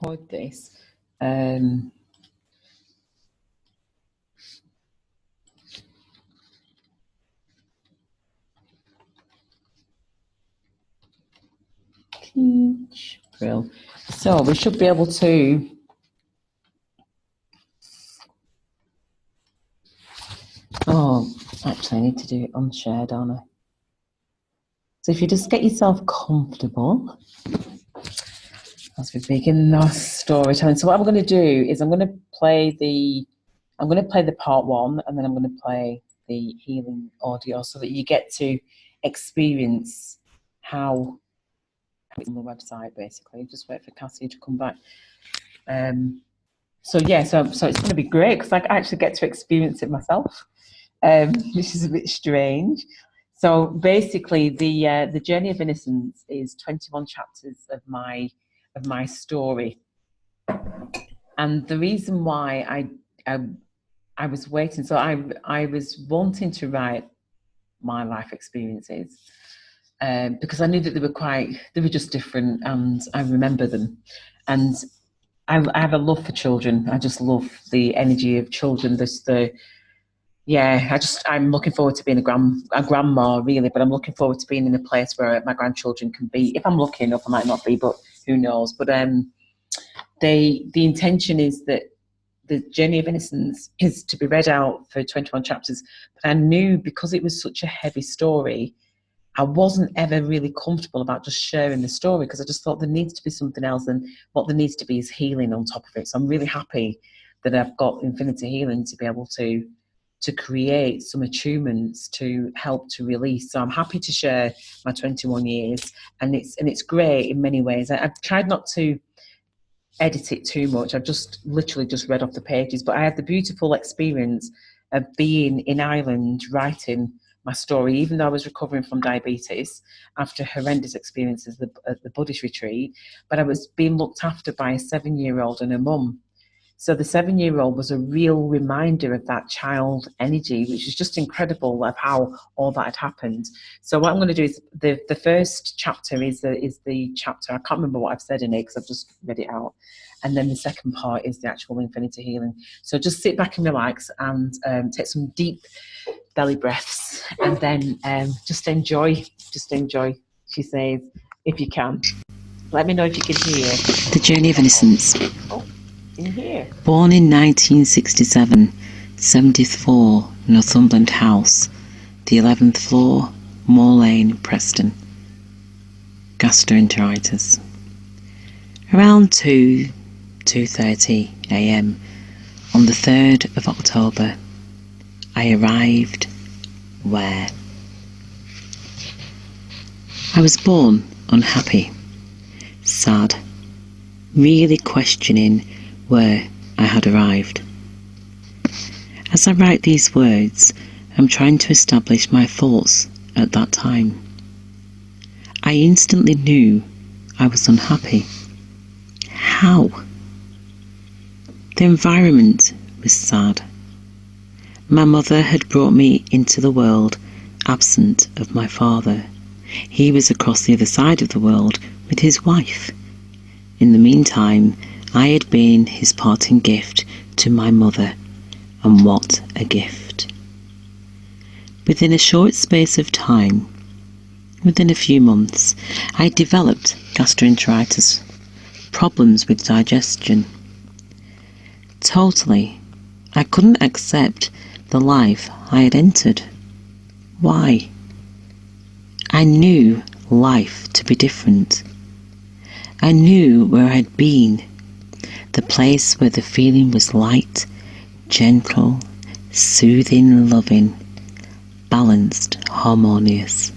record this. Teach Brill. So we should be able to actually I need to do it unshared, don't I? So if you just get yourself comfortable as we begin our storytelling. So what I'm going to do is I'm going to play the part one, and then I'm going to play the healing audio so that you get to experience how it's on the website, basically. Just wait for Cassie to come back. So it's going to be great because I actually get to experience it myself, which is a bit strange. So basically, the Journey of Innocence is 21 chapters of my story, and the reason why I was waiting, so I was wanting to write my life experiences because I knew that they were just different, and I remember them, and I have a love for children. I just love the energy of children. I'm looking forward to being a grandma, really, but I'm looking forward to being in a place where my grandchildren can be. If I'm lucky enough, I might not be, but who knows? But the intention is that the Journey of Innocence is to be read out for 21 chapters. But I knew, because it was such a heavy story, I wasn't ever really comfortable about just sharing the story, because I just thought there needs to be something else, and what there needs to be is healing on top of it. So I'm really happy that I've got Infinity Healing to be able to create some attunements to help to release. So I'm happy to share my 21 years, and it's great in many ways. I've tried not to edit it too much. I've just literally just read off the pages, but I had the beautiful experience of being in Ireland writing my story, even though I was recovering from diabetes after horrendous experiences at the Buddhist retreat. But I was being looked after by a 7-year-old and a mum. So the 7-year-old was a real reminder of that child energy, which is just incredible, of how all that had happened. So what I'm going to do is the first chapter is the chapter, I can't remember what I've said in it because I've just read it out. And then the second part is the actual Infinity Healing. So just sit back and relax, and take some deep belly breaths, and then just enjoy, she says, if you can. Let me know if you can hear. The Journey of Innocence. In here. Born in 1967, 70th floor, Northumberland House, the 11th floor, Moor Lane, Preston. Gastroenteritis. Around 2:30 a.m. on the 3rd of October, I arrived where? I was born unhappy, sad, really questioning where I had arrived. As I write these words, I'm trying to establish my thoughts at that time. I instantly knew I was unhappy. How? The environment was sad. My mother had brought me into the world absent of my father. He was across the other side of the world with his wife. In the meantime, I had been his parting gift to my mother, and what a gift. Within a short space of time, within a few months, I developed gastroenteritis, problems with digestion. Totally, I couldn't accept the life I had entered. Why? I knew life to be different. I knew where I'd been, the place where the feeling was light, gentle, soothing, loving, balanced, harmonious.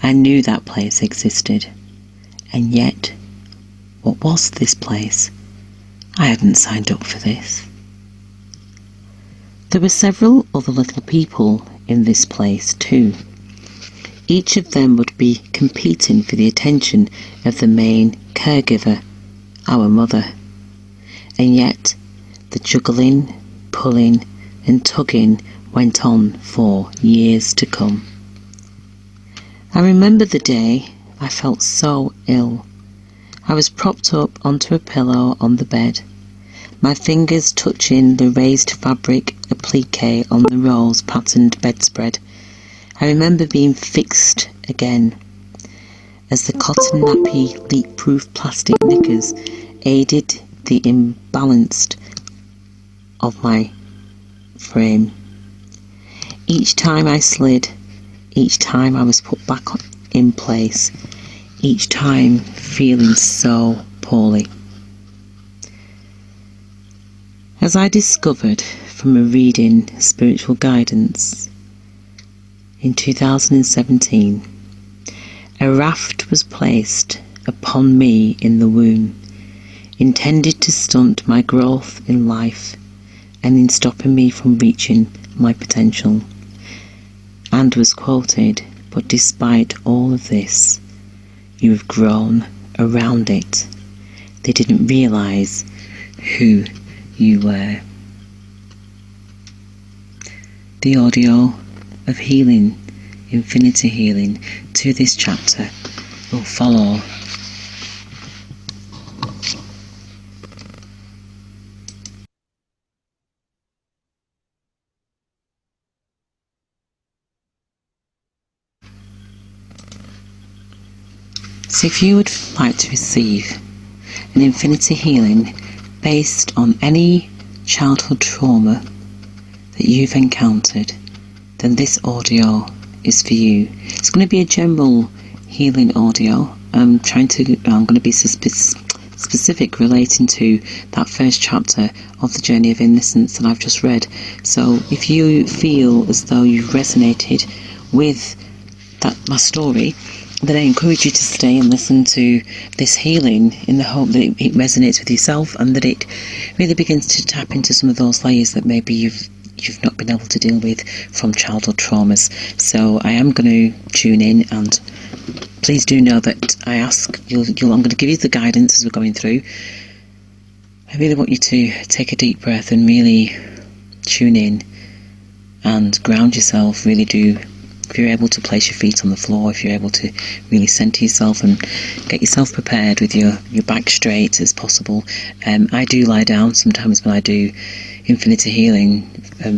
I knew that place existed, and yet, what was this place? I hadn't signed up for this. There were several other little people in this place too. Each of them would be competing for the attention of the main caregiver, our mother. And yet, the juggling, pulling and tugging went on for years to come. I remember the day I felt so ill. I was propped up onto a pillow on the bed, my fingers touching the raised fabric applique on the rose-patterned bedspread. I remember being fixed again, as the cotton nappy leak-proof plastic knickers aided the imbalance of my frame. Each time I slid, each time I was put back in place, each time feeling so poorly. As I discovered from a reading Spiritual Guidance in 2017, a raft was placed upon me in the womb, intended to stunt my growth in life and in stopping me from reaching my potential, and was quoted, "But despite all of this, you have grown around it." They didn't realise who you were. The audio of healing, infinity healing, to this chapter will follow. So if you would like to receive an infinity healing based on any childhood trauma that you've encountered, then this audio is for you. It's going to be a general healing audio. I'm going to be specific relating to that first chapter of the Journey of Innocence that I've just read. So if you feel as though you've resonated with my story, then I encourage you to stay and listen to this healing in the hope that it resonates with yourself, and that it really begins to tap into some of those layers that maybe you've not been able to deal with from childhood traumas. So I am going to tune in, and please do know that I'm going to give you the guidance as we're going through. I really want you to take a deep breath and really tune in and ground yourself. Really do. If you're able to place your feet on the floor, if you're able to really center yourself and get yourself prepared with your back straight as possible. I do lie down sometimes when I do infinity healing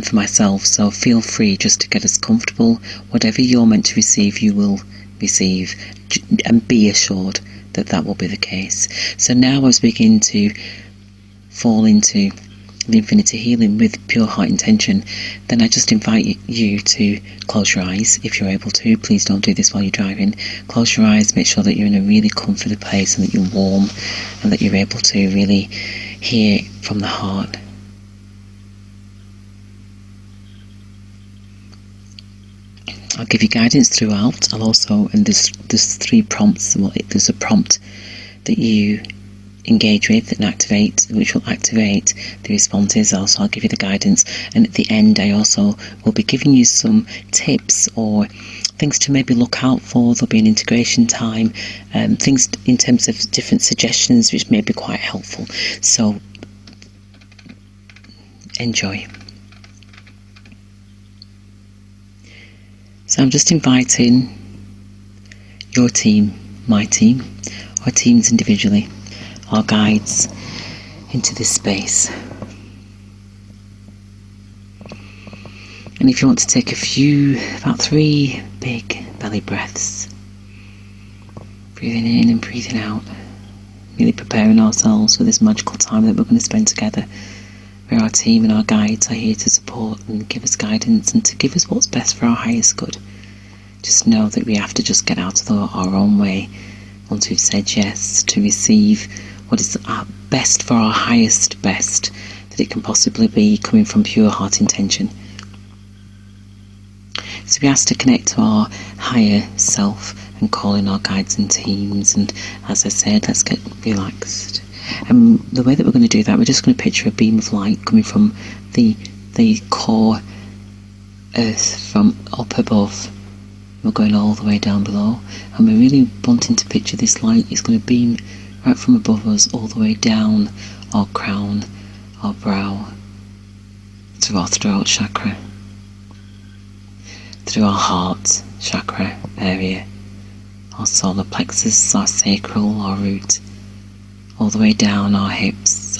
for myself, so feel free just to get as comfortable. Whatever you're meant to receive, you will receive, and be assured that that will be the case. So now as we begin to fall into the infinity healing with pure heart intention, then I just invite you to close your eyes if you're able to. Please don't do this while you're driving. Close your eyes, make sure that you're in a really comfortable place and that you're warm and that you're able to really hear from the heart. I'll give you guidance throughout. I'll also, and there's 3 prompts. Well, there's a prompt that you engage with and activate, which will activate the responses. Also, I'll give you the guidance, and at the end I also will be giving you some tips or things to maybe look out for. There'll be an integration time, things in terms of different suggestions which may be quite helpful. So enjoy. So I'm just inviting your team, my team, our teams individually, our guides, into this space. And if you want to take about 3 big belly breaths, breathing in and breathing out, really preparing ourselves for this magical time that we're going to spend together, where our team and our guides are here to support and give us guidance and to give us what's best for our highest good. Just know that we have to just get out of our own way once we've said yes to receive what is our best for our highest best that it can possibly be, coming from pure heart intention. So we ask to connect to our higher self and call in our guides and teams, and as I said, let's get relaxed. And the way that we're going to do that, we're just going to picture a beam of light coming from the core earth, from up above. We're going all the way down below, and we're really wanting to picture this light is going to beam right from above us all the way down our crown, our brow, through our throat chakra, through our heart chakra area, our solar plexus, our sacral, our root, all the way down our hips,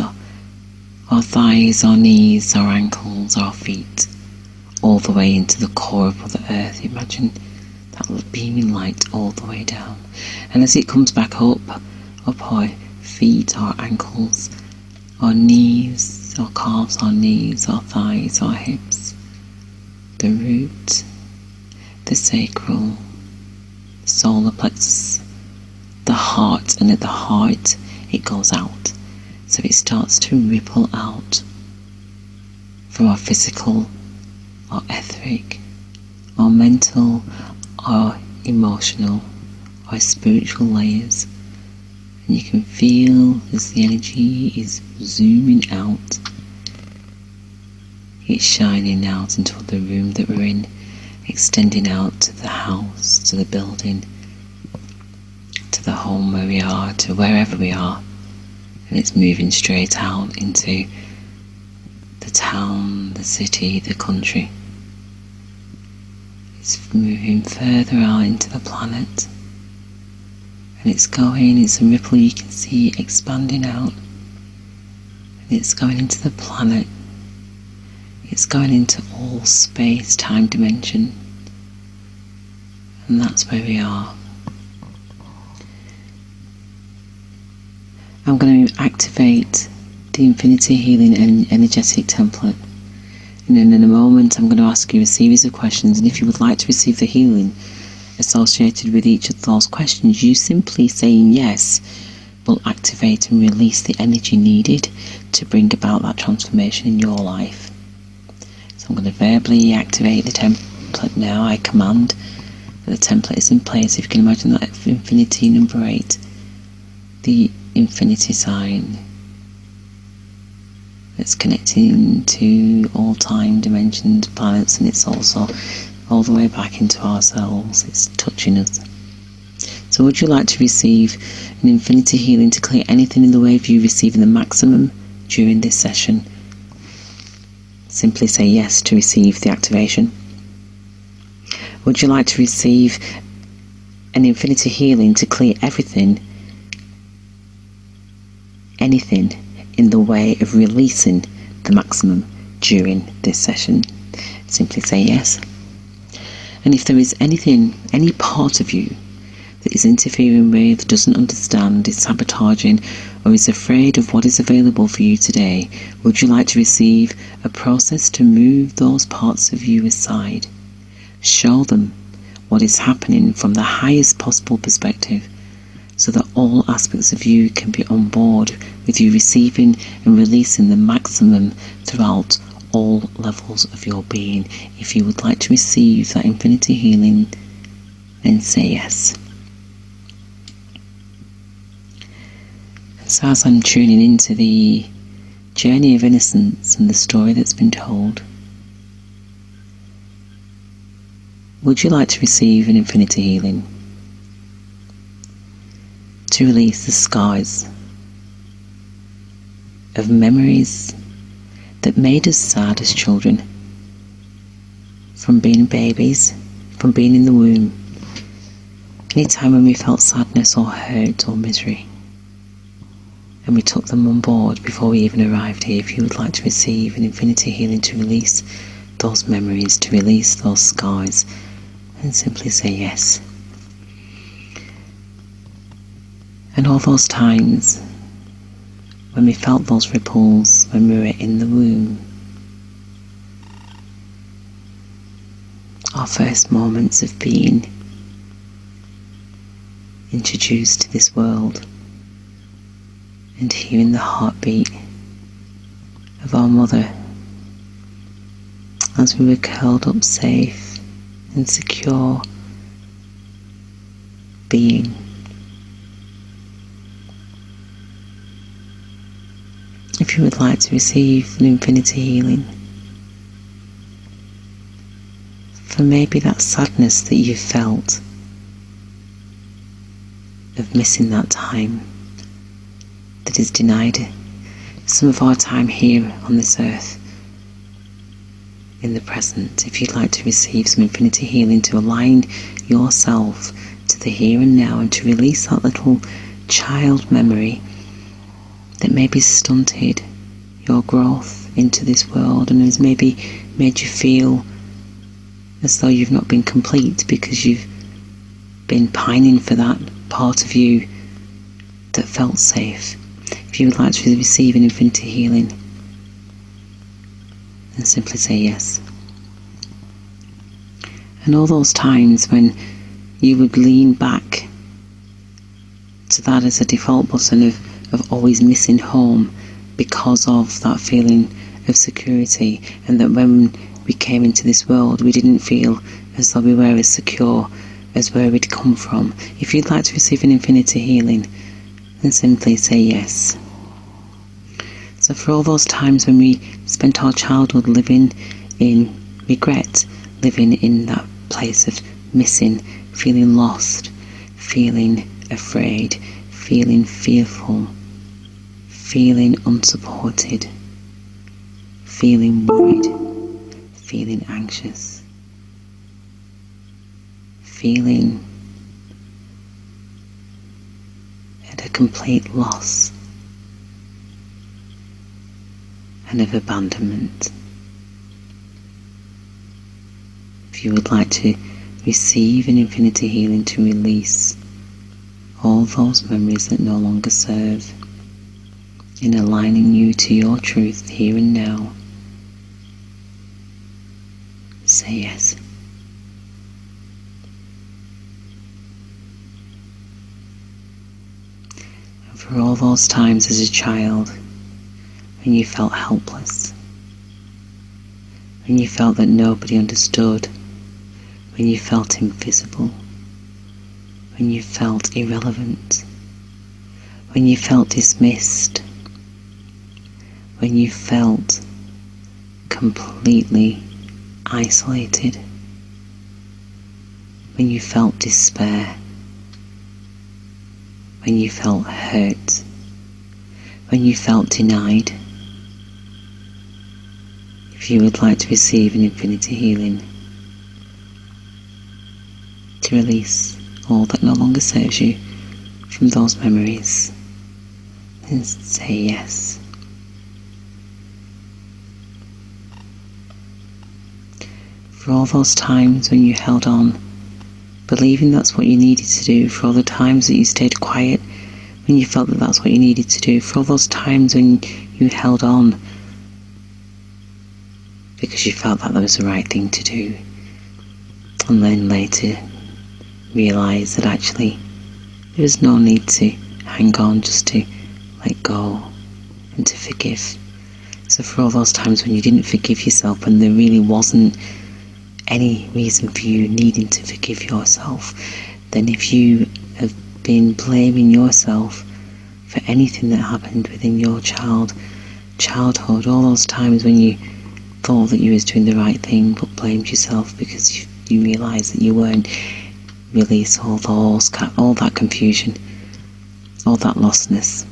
our thighs, our knees, our ankles, our feet, all the way into the core of Mother Earth. Imagine that beaming light all the way down. And as it comes back up our feet, our ankles, our knees, our calves, our knees, our thighs, our hips, the root, the sacral, the solar plexus, the heart, and at the heart it goes out. So it starts to ripple out from our physical, our etheric, our mental, our emotional, our spiritual layers. And you can feel as the energy is zooming out, it's shining out into the room that we're in, extending out to the house, to the building, to the home where we are, to wherever we are. And it's moving straight out into the town, the city, the country. It's moving further out into the planet. And it's a ripple you can see expanding out. And it's going into the planet. It's going into all space, time, dimension. And that's where we are. I'm going to activate the Infinity Healing and Energetic Template. And then in a moment I'm going to ask you a series of questions, and if you would like to receive the healing associated with each of those questions, you simply saying yes will activate and release the energy needed to bring about that transformation in your life. So I'm going to verbally activate the template now. I command that the template is in place. If you can imagine that infinity number 8, the infinity sign that's connecting to all time, dimensions, planets, and it's also all the way back into ourselves. It's touching us. So would you like to receive an infinity healing to clear anything in the way of you receiving the maximum during this session? Simply say yes to receive the activation. Would you like to receive an infinity healing to clear anything in the way of releasing the maximum during this session? Simply say yes. And if there is anything, any part of you that is interfering with, doesn't understand, is sabotaging, or is afraid of what is available for you today, would you like to receive a process to move those parts of you aside? Show them what is happening from the highest possible perspective, so that all aspects of you can be on board with you receiving and releasing the maximum throughout all levels of your being. If you would like to receive that infinity healing, then say yes. So as I'm tuning into the journey of innocence and the story that's been told, would you like to receive an infinity healing to release the scars of memories that made us sad as children, from being babies, from being in the womb, any time when we felt sadness or hurt or misery, and we took them on board before we even arrived here? If you would like to receive an infinity healing to release those memories, to release those scars, then simply say yes. And all those times when we felt those ripples when we were in the womb, our first moments of being introduced to this world, and hearing the heartbeat of our mother as we were curled up safe and secure, being. If you would like to receive an infinity healing for maybe that sadness that you felt of missing that time that is denied some of our time here on this earth in the present, if you'd like to receive some infinity healing to align yourself to the here and now and to release that little child memory that maybe stunted your growth into this world and has maybe made you feel as though you've not been complete because you've been pining for that part of you that felt safe. If you would like to receive an infinity healing, then simply say yes. And all those times when you would lean back to that as a default button of always missing home because of that feeling of security, and that when we came into this world we didn't feel as though we were as secure as where we'd come from. If you'd like to receive an infinity healing, then simply say yes. So for all those times when we spent our childhood living in regret, living in that place of missing, feeling lost, feeling afraid, feeling fearful, feeling unsupported, feeling worried, feeling anxious, feeling at a complete loss and of abandonment. If you would like to receive an infinity healing to release all those memories that no longer serve, in aligning you to your truth here and now, say yes. And for all those times as a child when you felt helpless, when you felt that nobody understood, when you felt invisible, when you felt irrelevant, when you felt dismissed, when you felt completely isolated, when you felt despair, when you felt hurt, when you felt denied. If you would like to receive an infinity healing to release all that no longer serves you from those memories, then say yes. For all those times when you held on, believing that's what you needed to do, for all the times that you stayed quiet when you felt that that's what you needed to do, for all those times when you held on because you felt that was the right thing to do, and then later realised that actually there was no need to hang on, just to let go and to forgive. So for all those times when you didn't forgive yourself and there really wasn't any reason for you needing to forgive yourself, then if you have been blaming yourself for anything that happened within your childhood, all those times when you thought that you was doing the right thing but blamed yourself because you realised that you weren't, release all that confusion, all that lostness.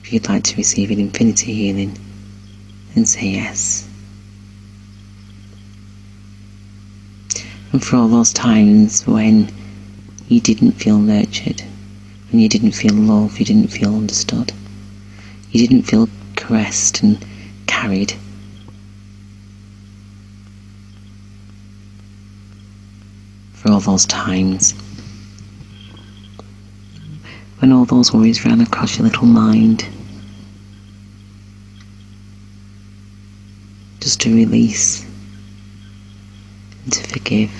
If you'd like to receive an infinity healing, then say yes. And for all those times when you didn't feel nurtured, when you didn't feel loved, you didn't feel understood, you didn't feel caressed and carried, for all those times when all those worries ran across your little mind, just to release and to forgive,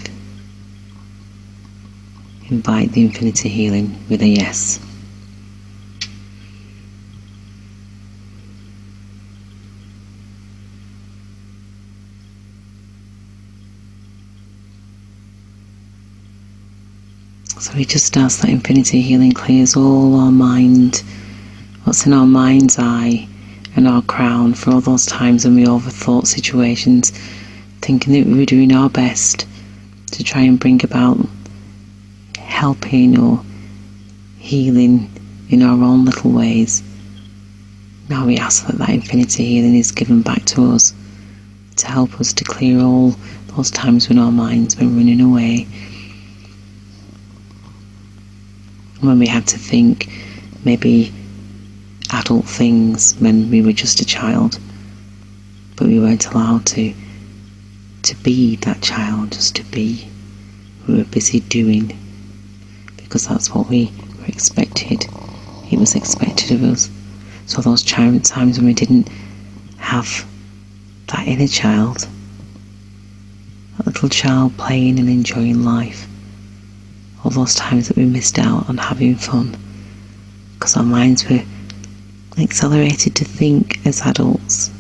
invite the infinity healing with a yes. So we just ask that infinity healing clears all our mind, what's in our mind's eye and our crown, for all those times when we overthought situations, thinking that we were doing our best to try and bring about helping or healing in our own little ways. Now we ask that infinity healing is given back to us to help us to clear all those times when our minds were running away, when we had to think maybe adult things when we were just a child, but we weren't allowed to be that child, just to be. We were busy doing, because that's what we were expected. It was expected of us. So those times when we didn't have that inner child, that little child playing and enjoying life, all those times that we missed out on having fun, because our minds were accelerated to think as adults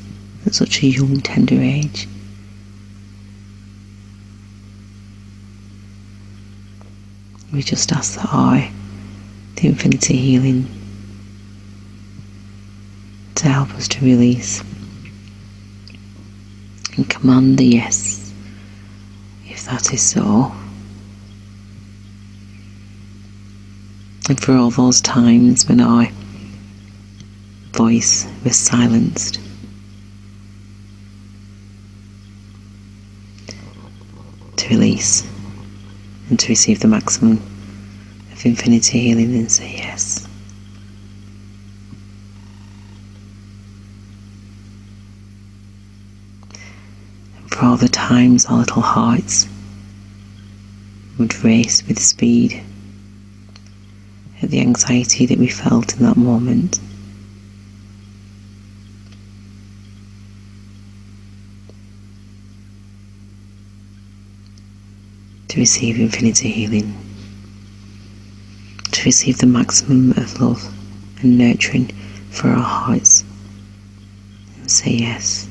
at such a young, tender age. We just ask that the infinity healing, to help us to release and command the yes, if that is so. And for all those times when our voice was silenced, to release and to receive the maximum of infinity healing and say yes. And for all the times our little hearts would race with speed at the anxiety that we felt in that moment, to receive infinity healing, to receive the maximum of love and nurturing for our hearts, and say yes.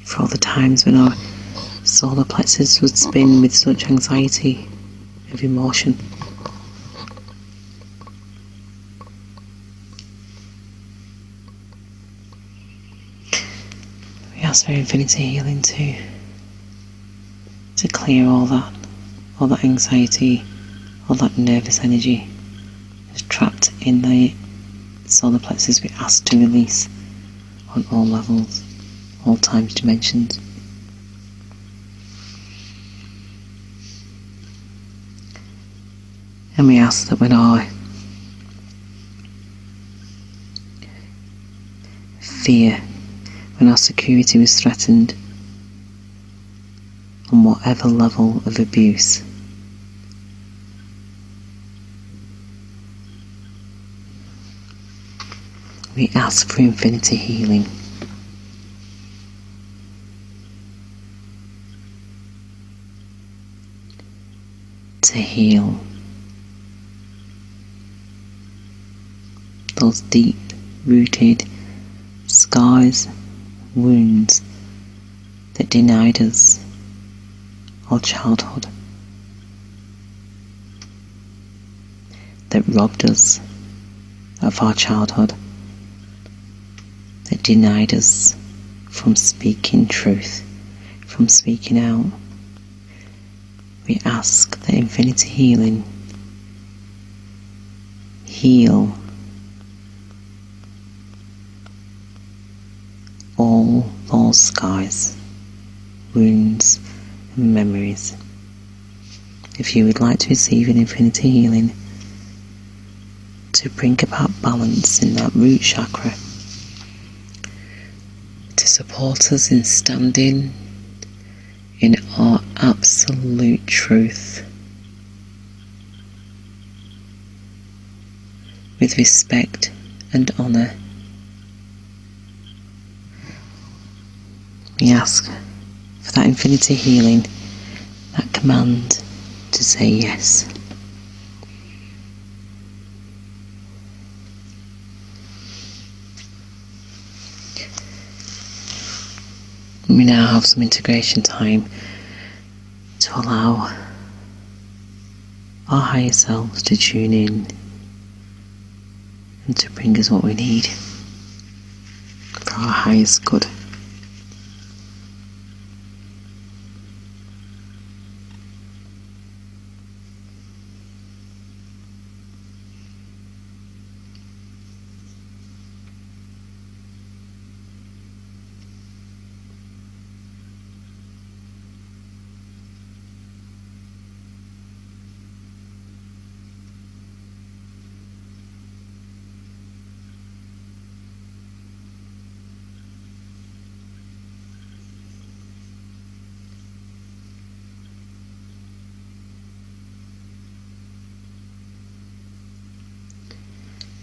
For all the times when our solar plexus would spin with such anxiety of emotion, we ask for infinity healing to clear all that anxiety, all that nervous energy that's trapped in the solar plexus. We ask to release on all levels, all times, dimensions. And we ask that when our fear, when our security was threatened, on whatever level of abuse, we ask for infinity healing. To heal those deep-rooted scars, wounds that denied us our childhood, that robbed us of our childhood, that denied us from speaking truth, from speaking out. We ask that infinity healing heal all those scars, wounds and memories. If you would like to receive an infinity healing to bring about balance in that root chakra, to support us in standing in our absolute truth, with respect and honour, we ask for that infinity healing, that command to say yes. We now have some integration time to allow our higher selves to tune in and to bring us what we need for our highest good.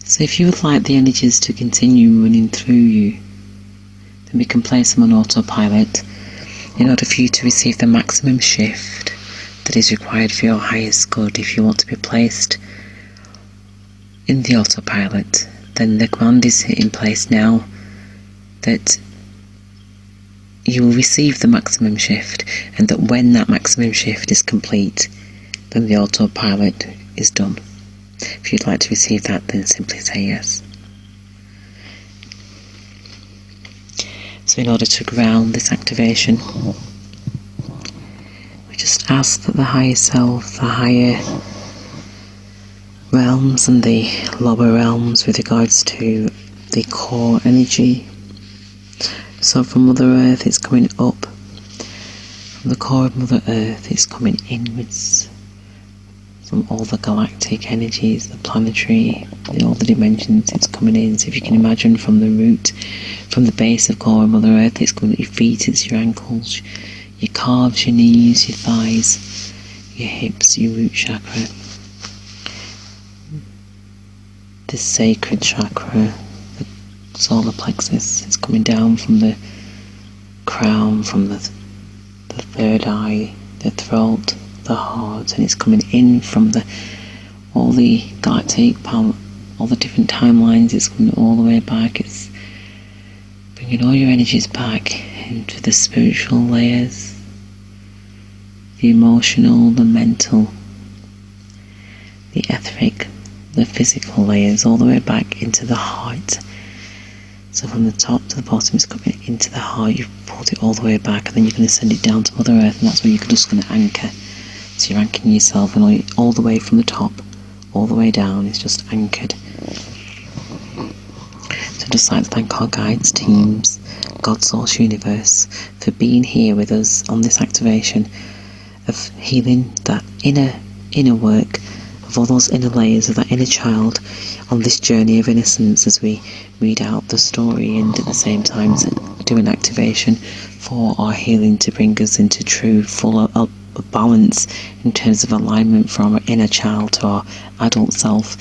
So if you would like the energies to continue running through you, then we can place them on autopilot in order for you to receive the maximum shift that is required for your highest good. If you want to be placed in the autopilot, then the command is in place now that you will receive the maximum shift, and that when that maximum shift is complete, then the autopilot is done. If you'd like to receive that, then simply say yes. So in order to ground this activation, we just ask that the higher self, the higher realms and the lower realms with regards to the core energy. So from Mother Earth it's coming up, from the core of Mother Earth it's coming inwards, from all the galactic energies, the planetary, in all the dimensions it's coming in. So if you can imagine from the root, from the base of core of Mother Earth, it's coming at your feet, it's your ankles, your calves, your knees, your thighs, your hips, your root chakra, the sacred chakra, the solar plexus. It's coming down from the crown, from the third eye, the throat, the heart, and it's coming in from all the galactic, all the different timelines. It's coming all the way back. It's bringing all your energies back into the spiritual layers, the emotional, the mental, the etheric, the physical layers, all the way back into the heart. So from the top to the bottom, it's coming into the heart. You've pulled it all the way back, and then you're going to send it down to Mother Earth, and that's where you're just going to anchor. So you're anchoring yourself, and all the way from the top, all the way down, it's just anchored. So just like to thank our guides, teams, God, Source, Universe, for being here with us on this activation of healing that inner work, of all those inner layers of that inner child on this journey of innocence, as we read out the story and at the same time do an activation for our healing to bring us into true, full balance in terms of alignment from our inner child to our adult self.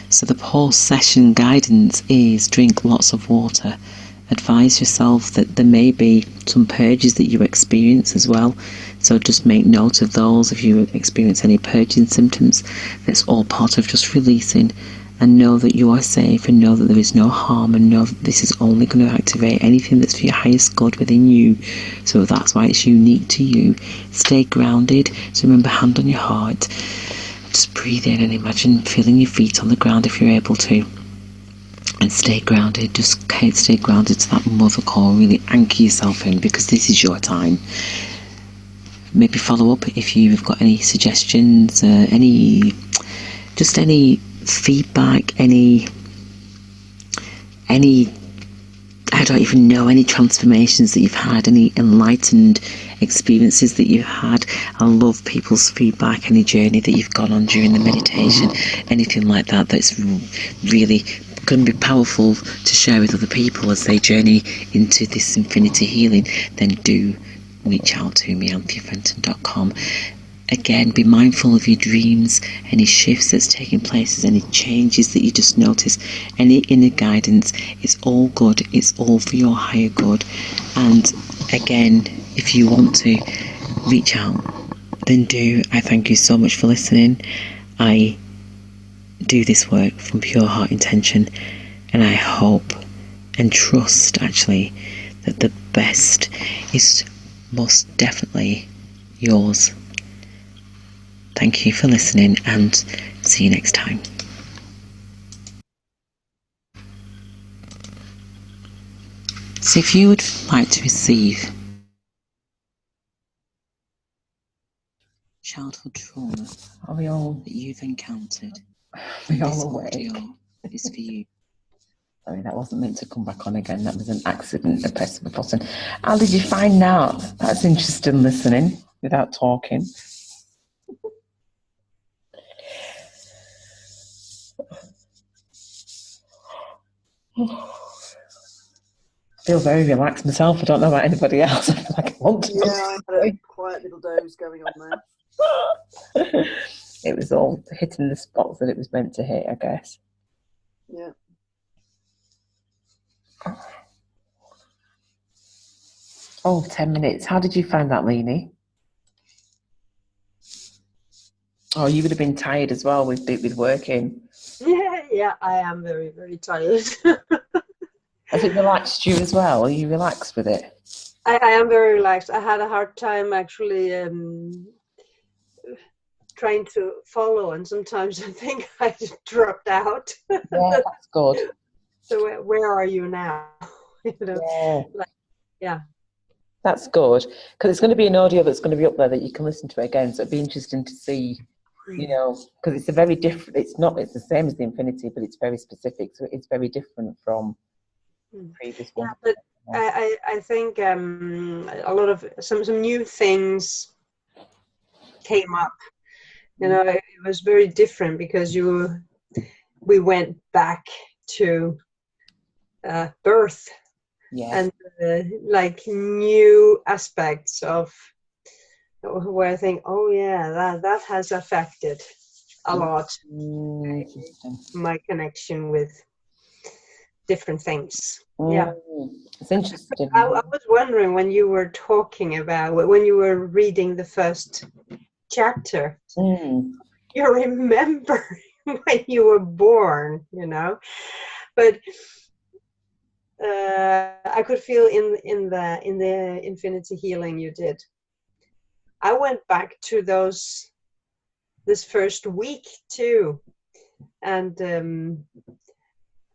So the post-session guidance is drink lots of water. Advise yourself that there may be some purges that you experience as well, so just make note of those. If you experience any purging symptoms, that's all part of just releasing, and know that you are safe, and know that there is no harm, and know that this is only going to activate anything that's for your highest good within you. So that's why it's unique to you. Stay grounded. So remember, hand on your heart. Just breathe in and imagine feeling your feet on the ground if you're able to. And stay grounded. Just stay grounded to that mother core. Really anchor yourself in, because this is your time. Maybe follow up if you've got any suggestions, any feedback, any I don't even know, any transformations that you've had, any enlightened experiences that you've had. I love people's feedback, any journey that you've gone on during the meditation, anything like that that's really going to be powerful to share with other people as they journey into this infinity healing. Then do reach out to me, AntheaFenton.com. Again, be mindful of your dreams, any shifts that's taking place, any changes that you just notice, any inner guidance. It's all good. It's all for your higher good. And again, if you want to reach out, then do. I thank you so much for listening. I do this work from pure heart intention, and I hope and trust, actually, that the best is most definitely yours. Thank you for listening, and see you next time. So if you would like to receive childhood trauma that you've encountered, We all this awake. audio is for you. Sorry, that wasn't meant to come back on again. That was an accident. I pressed the button. How did you find that? That's interesting, listening without talking. I feel very relaxed myself. I don't know about anybody else. I feel like I want to. Yeah, I had a quiet little doze going on there. It was all hitting the spots that it was meant to hit, I guess. Yeah. Oh, 10 minutes. How did you find that, Leanie? Oh, you would have been tired as well with working. Yeah, I am very, very tired. Has it relaxed you as well? Are you relaxed with it? I am very relaxed. I had a hard time actually trying to follow, and sometimes I think I just dropped out. Yeah, that's good. So where are you now? You know, Yeah. like, yeah. That's good, because it's going to be an audio that's going to be up there that you can listen to again. So it'd be interesting to see, you know, because it's a very different. It's the same as the Infinity, but it's very specific. So it's very different from the previous one. Yeah, but I think a lot of some new things came up. You know, it was very different because we went back to birth. Yeah. And like new aspects of where I think, oh yeah, that has affected a lot my connection with different things. Yeah. It's interesting. I was wondering when you were talking about, when you were reading the first chapter, you remember when you were born, you know, but I could feel in the Infinity Healing you did. I went back to this first week too, and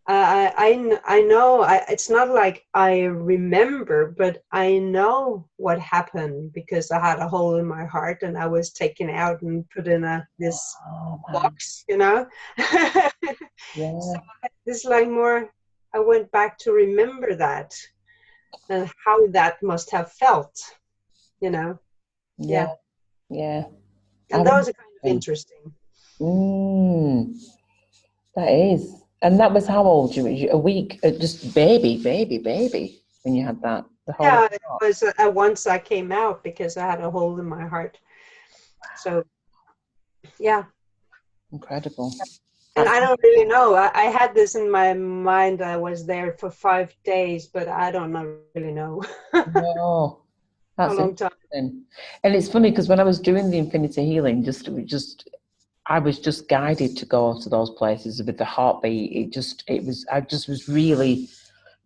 I know it's not like I remember, but I know what happened because I had a hole in my heart and I was taken out and put in this box, you know. Yeah. So it's like more. I went back to remember that and how that must have felt, you know. Yeah. And those are kind of interesting. That is. And that was how old you were? A week, just baby, when you had that. Yeah, it was once I came out because I had a hole in my heart. So, yeah. Incredible. And I don't really know. I had this in my mind. I was there for 5 days, but I don't really know. No, that's a long time. And it's funny because when I was doing the Infinity Healing, I was just guided to go to those places with the heartbeat. I just was really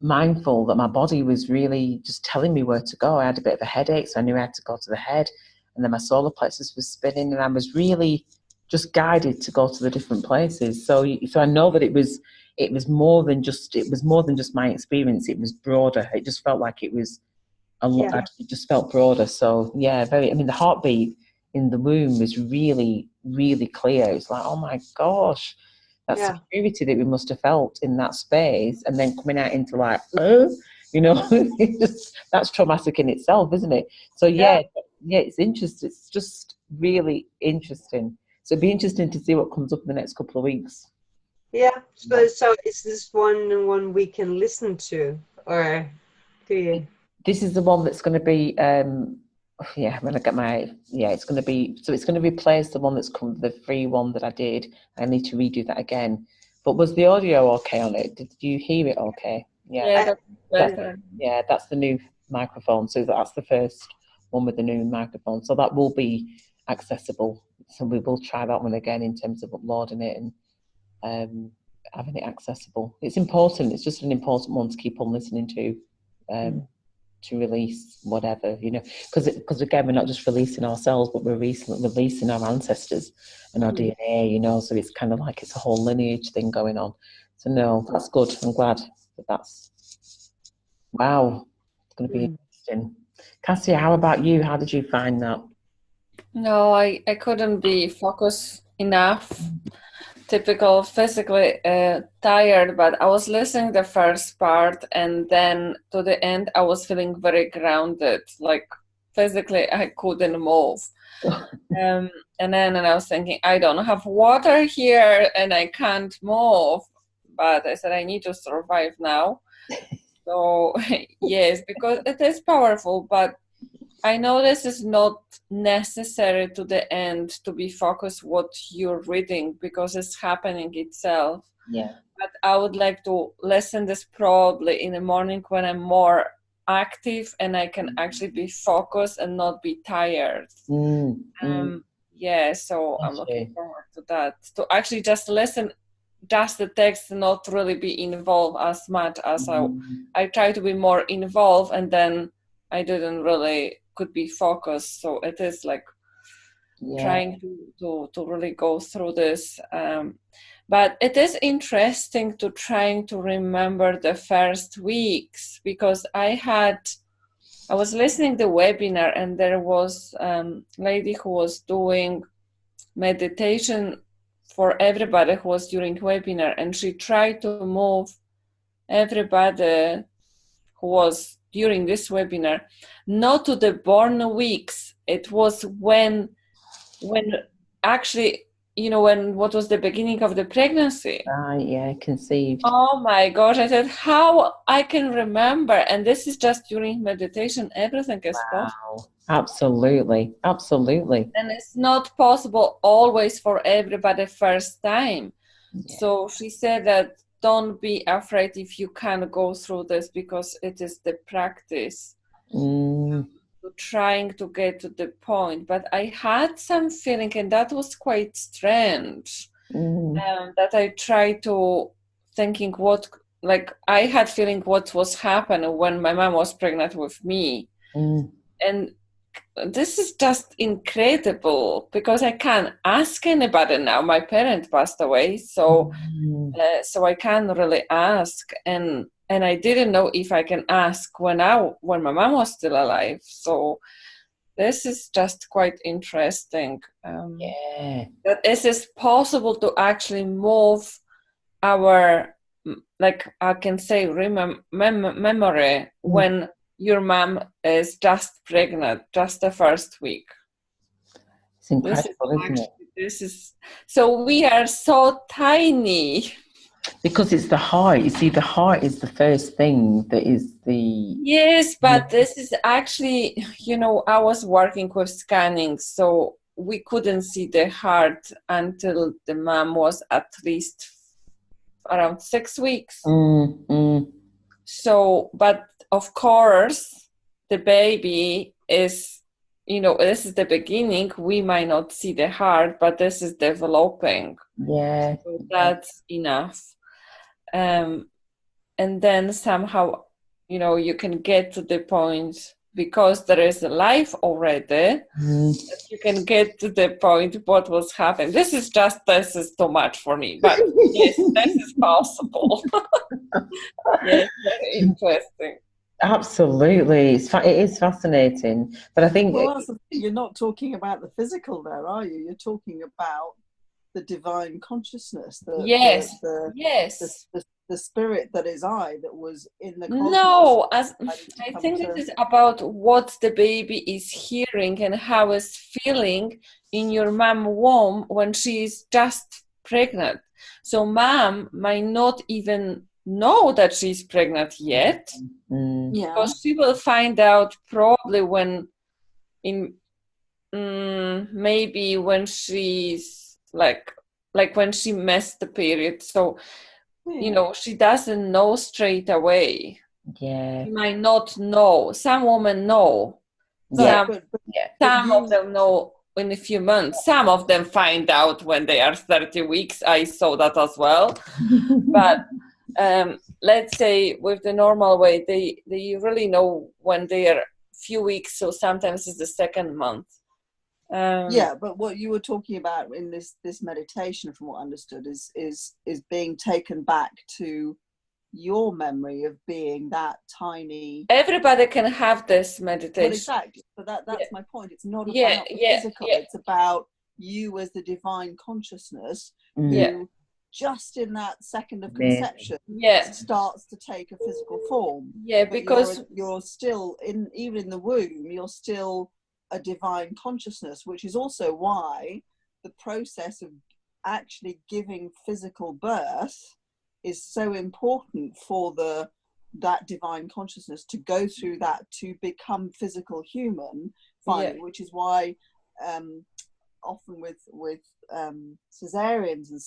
mindful that my body was really just telling me where to go. I had a bit of a headache, so I knew I had to go to the head, and then my solar plexus was spinning, and I was really just guided to go to the different places. So I know that it was more than just my experience. It was broader. It just felt like it was a lot. Yeah. It just felt broader. So yeah, I mean, the heartbeat in the womb was really, really clear. It's like, oh my gosh, that security that we must have felt in that space, and then coming out into like, you know, that's traumatic in itself, isn't it? So yeah, it's interesting. It's just really interesting. So it'd be interesting to see what comes up in the next couple of weeks. Yeah. So is this one we can listen to, or do you? This is the one that's going to be. When I get it's going to be. So it's going to replace the one that's come, the free one that I did. I need to redo that again. But was the audio okay on it? Did you hear it okay? Yeah, that's better. That's the new microphone. So that's the first one with the new microphone. So that will be accessible. So we will try that one again in terms of uploading it and having it accessible. It's important. It's just an important one to keep on listening to release whatever, you know, because again, we're not just releasing ourselves, but we're releasing our ancestors and our DNA, you know. So it's kind of like it's a whole lineage thing going on. So no, that's good. I'm glad that's. Wow, it's going to be interesting. Cassia, how about you? How did you find that? No, I couldn't be focused enough. Typical physically tired, but I was listening the first part, and then to the end I was feeling very grounded, like physically I couldn't move. And then I was thinking, I don't have water here and I can't move, but I said I need to survive now. So yes, because it is powerful, but I know this is not necessary to the end to be focused what you're reading because it's happening itself. Yeah. But I would like to listen this probably in the morning when I'm more active and I can actually be focused and not be tired. Yeah, so I'm looking forward to that. To actually just listen, just the text, not really be involved as much as I try to be more involved, and then I didn't really could be focused. So it is like trying to really go through this. But it is interesting to trying to remember the first weeks, because I was listening to the webinar, and there was a lady who was doing meditation for everybody who was during webinar, and she tried to move everybody who was during this webinar not to the born weeks. It was when actually, when what was the beginning of the pregnancy. Conceived. Oh my gosh, I said, how I can remember, and this is just during meditation, everything is possible. Absolutely. And it's not possible always for everybody first time. So she said that don't be afraid if you can't go through this, because it is the practice. Trying to get to the point. But I had some feeling, and that was quite strange, that I tried to thinking I had feeling what was happening when my mom was pregnant with me. And this is just incredible, because I can't ask anybody now. My parent passed away, so I can't really ask, and I didn't know if I can ask when my mom was still alive. So this is just quite interesting. That it is possible to actually move our, I can say, memory when your mom is just pregnant, just the first week. It's incredible, isn't it? So we are so tiny. Because it's the heart. You see, the heart is the first thing that is the... Yes, but this is actually, I was working with scanning, so we couldn't see the heart until the mom was at least around 6 weeks. So, but of course, the baby is, this is the beginning. We might not see the heart, but this is developing. Yeah. So that's enough. And then somehow, you can get to the point, because there is a life already, that you can get to the point what was happening. This is too much for me, but yes, this is possible. Yes, very interesting. Absolutely. It is fascinating. But I think... Well, that's the thing. You're not talking about the physical there, are you? You're talking about the divine consciousness. Yes. The spirit that is I, that was in the cosmos. No, I think it is about what the baby is hearing and how it's feeling in your mom womb when she is just pregnant. So mom might not even know that she's pregnant yet, because she will find out probably when maybe when she's like when she missed the period. So she doesn't know straight away. Yeah, she might not know. Some women know. Some of them know in a few months. Some of them find out when they are 30 weeks. I saw that as well. But let's say with the normal way, they really know when they are few weeks, so sometimes it's the second month. But what you were talking about in this meditation, from what I understood, is being taken back to your memory of being that tiny. Everybody can have this meditation. Well, exactly. But that's my point. It's not about the physical. It's about you as the divine consciousness who, just in that second of conception, starts to take a physical form. Yeah, but because you're still even in the womb. You're still a divine consciousness, which is also why the process of actually giving physical birth is so important for that divine consciousness to go through that, to become physical human finally, which is why often with cesareans and